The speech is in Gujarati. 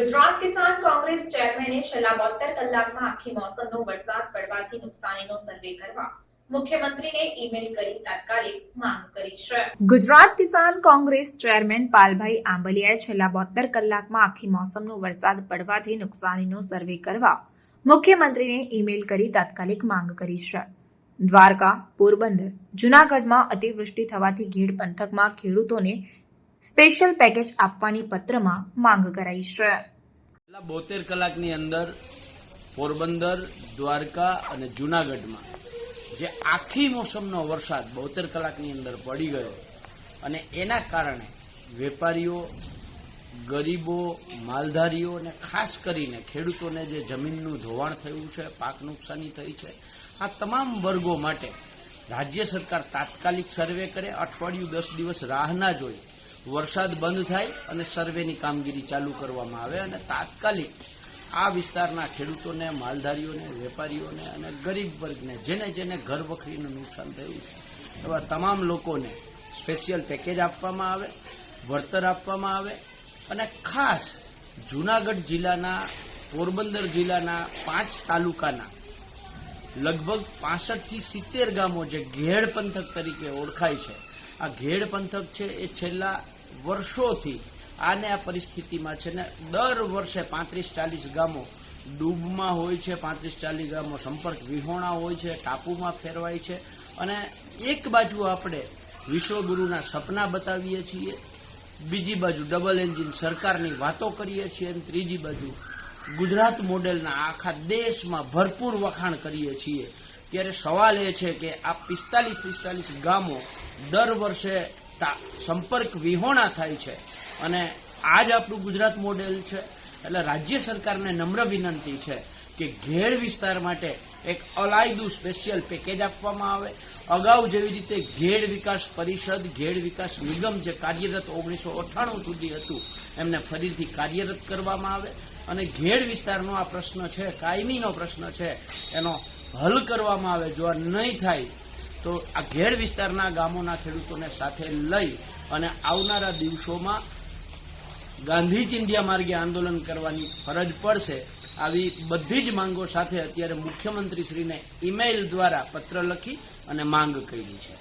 ગુજરાત કિસાન કોંગ્રેસ ચેરમેને છેલ્લા 72 કલાકમાં આખી મોસમનો વરસાદ પડવાથી નુકસાનીનો સર્વે કરવા મુખ્યમંત્રીને ઈમેલ કરી તાત્કાલિક માંગ કરી છે। ગુજરાત કિસાન કોંગ્રેસ ચેરમેન પાલભાઈ આંબલિયાએ છેલ્લા 72 કલાકમાં આખી મોસમનો વરસાદ પડવાથી નુકસાનીનો સર્વે કરવા મુખ્યમંત્રીને ઈમેલ કરી તાત્કાલિક માંગ કરી છે। દ્વારકા, પોરબંદર, જૂનાગઢમાં અતિવૃષ્ટિ થવાથી ઘેડ પંથકમાં ખેડૂતોને સ્પેશિયલ પેકેજ આપવાની પત્રમાં માંગ કરાઈ છે। 72 કલાકની અંદર પોરબંદર, દ્વારકા અને જૂનાગઢમાં જે આખી મોસમનો વરસાદ 72 કલાકની અંદર પડી ગયો અને એના કારણે વેપારીઓ, ગરીબો, માલધારીઓ અને ખાસ કરીને ખેડૂતોને જે જમીનનું ધોવાણ થયું છે, પાક નુકસાની થઈ છે, આ તમામ વર્ગો માટે રાજ્ય સરકાર તાત્કાલિક સર્વે કરે, અઠવાડિયું 10 દિવસ રાહ ના જોઈ વરસાદ બંધ થાય અને સર્વેની કામગીરી ચાલુ કરવામાં આવે અને તાત્કાલિક આ વિસ્તારના ખેડૂતોને, માલધારીઓને, વેપારીઓને અને ગરીબ વર્ગને જેને જેને ઘર વખરીનું નુકસાન થયું છે એવા તમામ લોકોને સ્પેશિયલ પેકેજ આપવામાં આવે, વળતર આપવામાં આવે અને ખાસ જૂનાગઢ જિલ્લાના, પોરબંદર જિલ્લાના 5 તાલુકાના લગભગ 65 થી 70 ગામો જે ઘેડ પંથક તરીકે ઓળખાય છે, આ ઘેડ પંથક છે એ છેલ્લા વર્ષોથી આને આ પરિસ્થિતિમાં છે ને દર વર્ષે 35-40 ગામો ડૂબમાં હોય છે, 35-40 ગામો સંપર્ક વિહોણા હોય છે, ટાપુમાં ફેરવાય છે અને એક બાજુ આપણે વિશ્વગુરુના સપના બતાવીએ છીએ, બીજી બાજુ ડબલ એન્જિન સરકારની વાતો કરીએ છીએ અને ત્રીજી બાજુ ગુજરાત મોડેલના આખા દેશમાં ભરપૂર વખાણ કરીએ છીએ। ત્યારે સવાલ એ છે કે આ 45 ગામો દર વર્ષે સંપર્ક વિહોણા થાય છે અને આજ આપણું ગુજરાત મોડેલ છે। એટલે રાજ્ય સરકારને નમ્ર વિનંતી છે કે ઘેડ વિસ્તાર માટે એક અલાયદું સ્પેશિયલ પેકેજ આપવામાં આવે। અગાઉ જેવી રીતે ઘેડ વિકાસ પરિષદ, ઘેડ વિકાસ નિગમ જે કાર્યરત 1998 સુધી હતું એમને ફરીથી કાર્યરત કરવામાં આવે અને ઘેડ વિસ્તારનો આ પ્રશ્ન છે, કાયમીનો પ્રશ્ન છે, એનો હલ કરવામાં આવે। જો આ નહીં થાય તો આ ઘેડ વિસ્તારના ગામોના ખેડૂતોને સાથે લઈ અને આવનારા દિવસોમાં ગાંધી ચિંધ્યા માર્ગે આંદોલન કરવાની ફરજ પડશે। આવી બધી જ માંગો સાથે અત્યારે મુખ્યમંત્રીશ્રીને ઈમેલ દ્વારા પત્ર લખી અને માંગ કરી છે।